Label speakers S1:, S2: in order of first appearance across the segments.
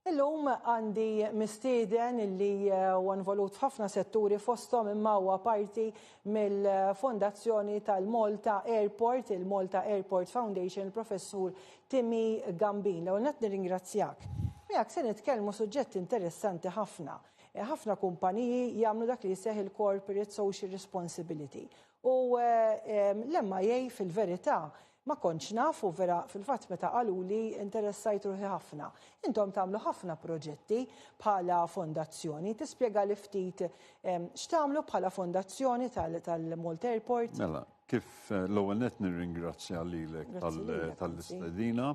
S1: Illum għandi mistieden illi huwa involut f'ħafna setturi fosthom imma huwa parti mill-fondazzjoni tal-Malta Airport, il-Malta Airport Foundation, il-professur Timmy Gambin. L-ewwel nett nirringrazzjak. Miegħek se nitkellmu suġġett interessanti ħafna. Ħafna kumpaniji jagħmlu dak li jseħħ il-Corporate Social Responsibility. U l-MIA fil-verità ma kontx nafu vera fil-fatt meta qaluli interessajt ruħi ħafna. Intom tagħmlu ħafna proġetti bħala fondazzjoni. Tispjega li ftit x'tagħmlu bħala fondazzjoni tal-Malta Airport?
S2: Mela, kif l-ewwel nett nirringrazzja lilek tal-istedina.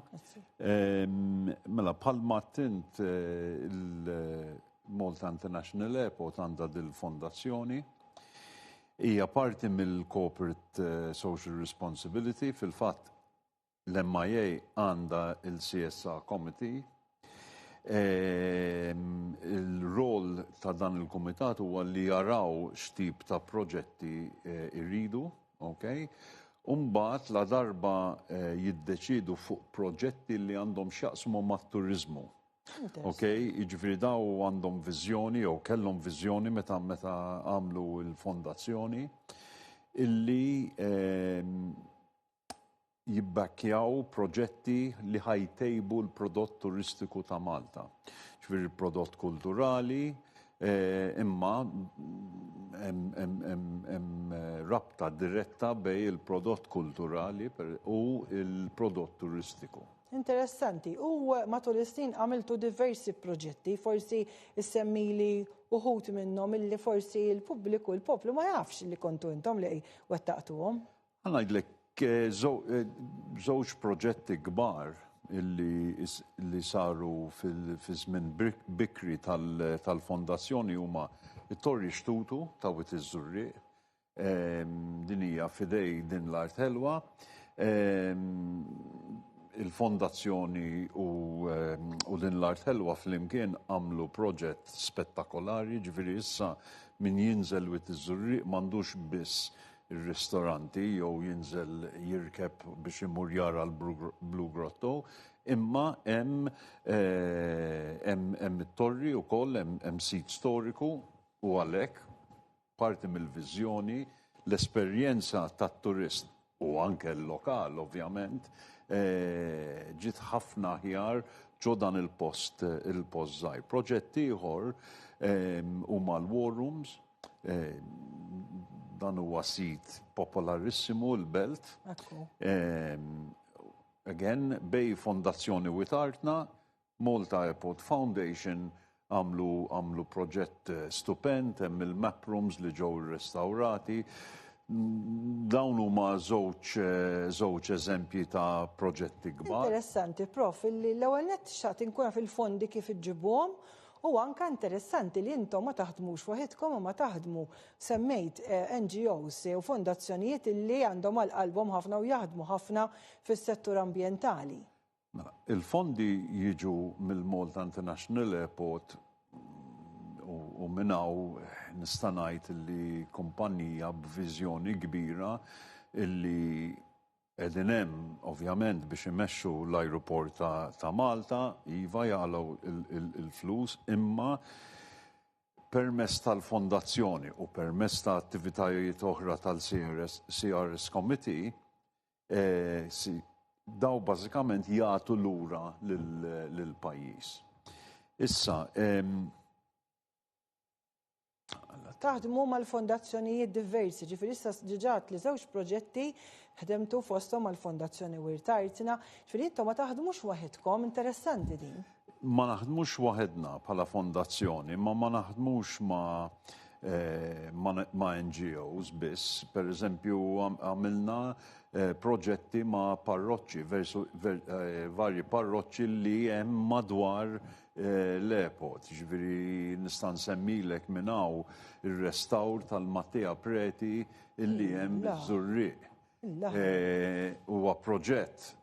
S2: Mela bħalma tint il-Malta International Airport għandha dil-fondazzjoni. Hija parti mill-Corporate Social Responsibility, fil-fatt l-MIA għandha il-CSR Committee. Il-rol ta' dan il-Kumitat huwa li jaraw x'tip ta' proġetti irridu, okay? Umbagħad la darba jiddeċidu fuq proġetti li għandhom x'jaqsmu mat-turiżmu. Okay, jiġifieri daw għandhom viżjoni jew kellhom viżjoni meta għamlu l-fondazzjoni illi jibbakkjaw proġetti li ħajtejbu l-prodott turistiku ta' Malta. Ġifieri prodott kulturali, imma hemm rabta diretta bejn il-prodott kulturali u l-prodott turistiku.
S1: Interessanti. U matul is-snin għamiltu diversi proġetti, forsi issemmili uħud minnhom illi forsi l-pubbliku, l-poplu ma jafx li kontu intom li wettaqtuhom.
S2: Ngħidlek żewġ proġetti kbar illi saru fi-żmien bikri tal-fondazzjoni huma it-Torri Xtutu ta' Wied iż-Żurrieq. Din hija fidej din l-Art Ħelwa. Il-fondazzjoni u din l-Art Ħelwa flimkien għamlu proġett spettakolari, ġifieri issa min jinżel Wied iż-Żurrieq m'għandux biss ir-ristoranti jew jinżel jirkeb biex imur jara l-Blue Grotto, imma hemm it-torri wkoll hemm sit storiku u għalhekk parti mill-viżjoni l-esperjenza tat-turist u anke l-lokal ovvjament ġiet ħafna aħjar ġo dan il-post żgħir. Proġett ieħor huma l-War Rooms, dan huwa sit popolarissimu l-Belt. Again, bej Fondazzjoni Witartna, Malta Airport Foundation għamlu proġett stupend, hemm il-map rooms li ġew irrestawrati. Dawn huma żewġ eżempji ta' proġetti kbar.
S1: Interessanti, Prof, illi l-ewwel nett x'għad inkuna fil-fondi kif iġġibuhom u anke interessanti li intom ma taħdmux waħedkom ma taħdmu semmejt NGOs u fondazzjonijiet illi għandhom għal qalbhom ħafna u jaħdmu ħafna fis-settur ambjentali.
S2: Il-fondi jiġu mill-Malta International Airport u minnaw nista' ngħid li kumpanija b'viżjoni kbira illi qegħdin hemm ovvjament biex imexxu l-ajruport ta' Malta, iva jagħlgħu il-flus, imma permezz tal-fondazzjoni u permezz ta' attivitajiet oħra tal-CRS Committee daw bażikament jagħtu lura lill-pajjiż. Issa
S1: taħdmu mal-fondazzjonijiet diversi, ġifieri issa ġiġat li żewġ proġetti ħdemtu fosthom mal-Fondazzjoni Witartna, ġifieri intom ma taħdmux waħedkom, interessanti din.
S2: Ma naħdmux waħedna bħala fondazzjoni, ma naħdmux ma' NGOs biss. Per eżempju, għamilna proġetti ma' parroċċi, varji parroċċi li hemm madwar l-airport. Ġifieri nista' nsemmilek minn hawn ir-restawr tal-Mattea Preti illi hemm biż-Żurrieq. Huwa proġett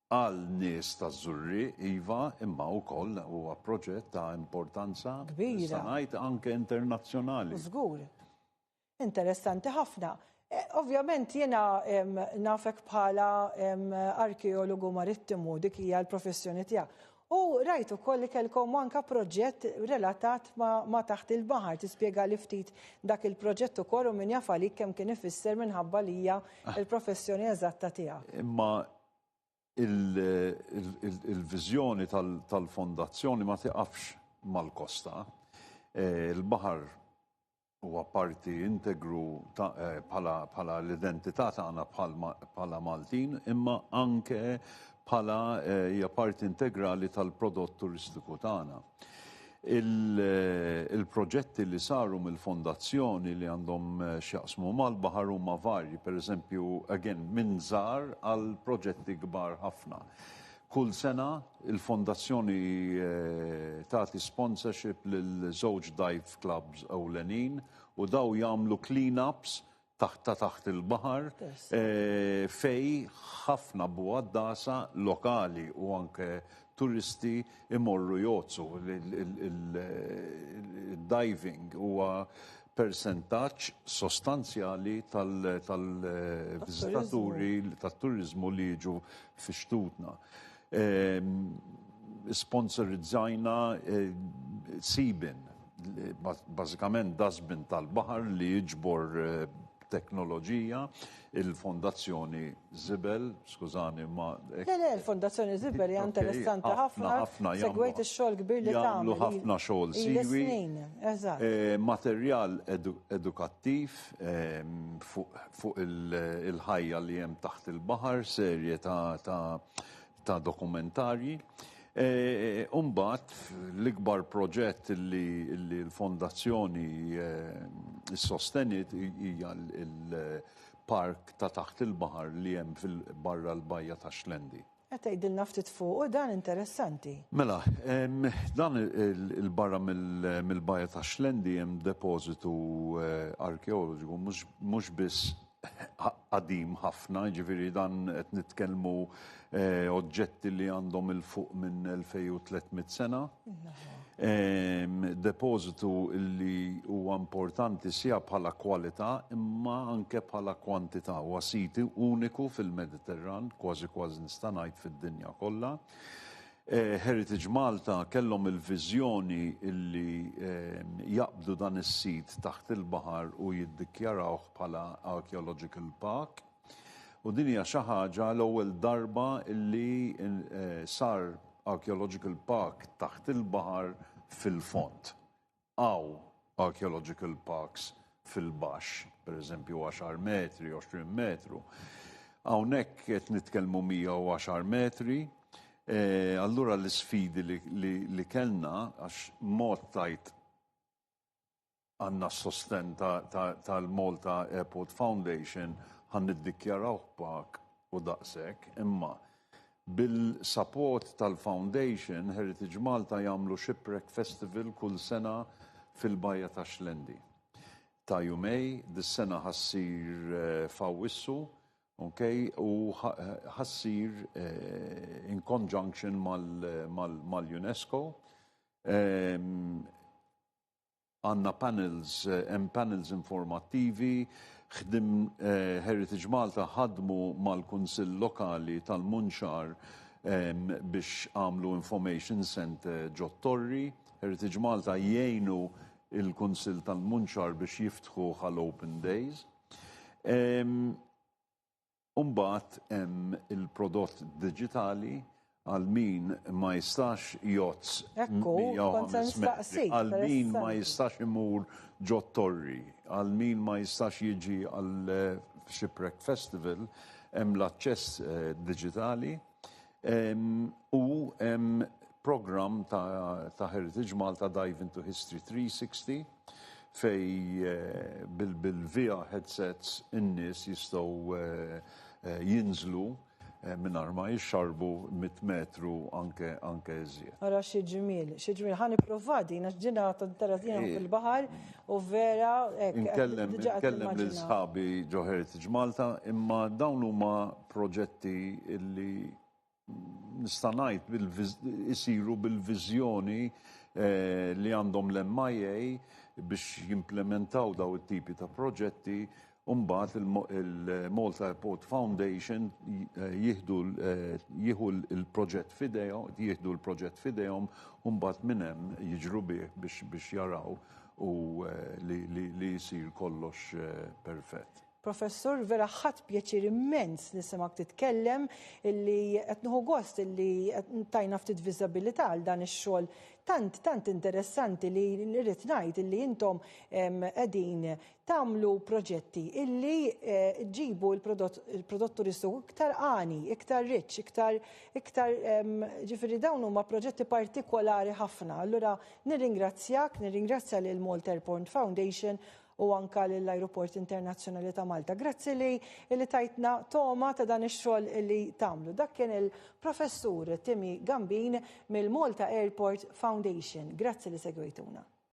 S2: għal nies taż-Żurrieq iva, imma wkoll huwa proġett ta' importanza nista' ngħid anke internazzjonali.
S1: Żgur. Interessanti ħafna. Ovvjament jiena nafek bħala arkeologu marittimu dik hija l-professjoni tiegħek. U rajtu kolli kelkom anka proġett relatat ma taħt il-baħar, tispjega li ftit dak il-proġett ukoll u min jaf għalik kemm kien ifisser minħabba li hija il-professjoni eżatta tiegħek.
S2: Imma il-viżjoni tal-fondazzjoni ma tiqafx mal-kosta. Il-baħar huwa parti integru bħala l-identità tagħna bħala Maltin, imma anke bħala hija parti integrali tal-prodott turistiku tagħna. Il-proġetti li saru mill-fondazzjoni li għandhom x'jaqsmu mal-baħar huma varji, pereżempju minn żgħar għal proġetti kbar ħafna. Kull sena il-fondazzjoni tagħti sponsorship lil żewġ dive clubs ewlenin u daw jagħmlu clean-ups taħt il-baħar fej ħafna buwaddasa lokali u anke turisti imorru jozzu. Il-diving huwa percentaġġ sostanzjali tal-viżitaturi tat-turizmu li jiġu fi xtutna. Sponsorizzajna Seabin, bażikament dasbin tal-baħar li jiġbor teknoloġija, il-Fondazzjoni Zibel, skużani ma.
S1: Il-Fondazzjoni Zibel hija interessanti ħafna, segwejt ix-xogħol kbir li tagħmel.
S2: Jagħmlu ħafna xogħol siwi. Materjal edukattiv fuq il-ħajja li hemm taħt il-baħar, serje ta' dokumentarji. Umbat, l-ikbar proġett li l-fondazzjoni sostenit hija il-park ta' taħt il-baħar li hemm barra l-bajja ta' Xlendi.
S1: Tgħidilna ftit fuq u dan interessanti.
S2: Mela, dan il-barra mill-bajja ta' Xlendi hemm depożitu arkeoloġiku mhux biss qadim ħafna, ġifieri dan qed nitkellmu oġġetti li għandhom il-fuq minn 2300 sena. Depożitu li huwa importanti sija bħala kwalità imma anke bħala kwantità. Huwa siti uniku fil-Mediterran, kważi nista' ngħid fid-dinja kollha. Heritage Malta kellhom il-viżjoni li jaqbdu dan is-sit taħt il-baħar u jiddikjarawh bħala Archaeological Park. U din hija xi ħaġa l-ewwel darba li sar Archaeological Park taħt il-baħar fil-fond. Aw Archaeological Parks fil-baxx, pereżempju 10 metri, 20 metru. Hawnhekk qed nitkellmu 110 metri. Allura l-sfidi li kellna, għax mod tajt għandna s-sosten tal-Malta Airport Foundation ħan niddikjaraw park u daqshekk, imma bil-support tal-Foundation Heritage Malta jagħmlu Shipwreck Festival kull sena fil-bajja ta' Xlendi. Ta' jumej, dis-sena ħassir f'Awwissu, u ħassir in conjunction mal-UNESCO. Għandna panels informattivi, ħdim Heritage Malta ħadmu mal-Kunsill Lokali tal-Munxar biex għamlu Information Center ġottorri. Heritage Malta jgħinu il-Kunsill tal-Munxar biex jiftħu għal-Open Days. Umbat hemm il-prodott digitali għal min ma jistax jozz għal min ma jistax imur ġottorri, għal min ma jistax jiġi għal Shipwreck Festival, hemm l-aċċess digitali u hemm program ta' Heritage Malta Dive into History 360 fej bil-VR headsets in-nies jistgħu jinżlu mingħajr ma jixxarbu 100 metru anke iżjed.
S1: Ara xi ġmiel, ħa nipprovadi ġġinata taratina fil-baħar u vera
S2: Nkellem lil sħabi ġo Heritage Malta, imma dawn huma proġetti li nista' ngħid isiru bil-viżjoni li għandhom l-MIA biex jimplementaw daw it-tipi ta' proġetti Umbat il-Malta Airport Foundation jieħdu il-proġett fidejhom, umbat minnem jiġru bih biex jaraw u li jisir kollox perfett.
S1: Professor, vera ħadd pjaċir immens nisimak titkellem illi qed nieħu gost illi tajna ftit viżabilità għal dan ix-xogħol tant interessanti li rrid ngħid illi intom qegħdin tagħmlu proġetti illi ġibu il-prodott turistiku iktar għani, iktar rich, iktar ġifieri dawn huma proġetti partikolari ħafna. Allura nirringrazzja lil Malta Airport Foundation u anka l-Aeroport Internazzjonali ta' Malta. Grazzi li tajtna toma ta' dan ix-xogħol li tagħmlu. Dak kien il-professur Timi Gambin mill-Malta Airport Foundation. Grazzi li segwejtuna.